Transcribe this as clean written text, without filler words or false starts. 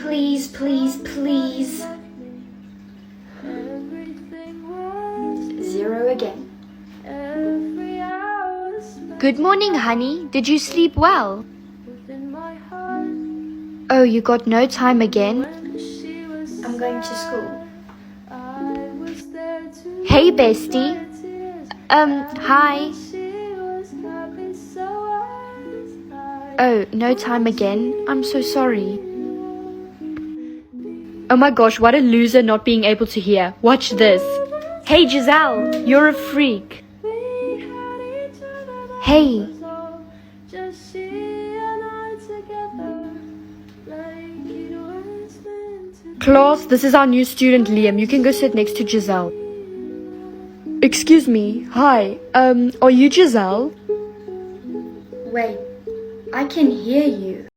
Please, please, please. 0 again. Good morning, honey. Did you sleep well? Oh, you got no time again? I'm going to school. Hey, bestie. Hi. Oh, no time again? I'm so sorry. Oh my gosh, what a loser not being able to hear. Watch this. Hey, Giselle, you're a freak. Hey. Class, this is our new student, Liam. You can go sit next to Giselle. Excuse me. Hi. Are you Giselle? Wait, I can hear you.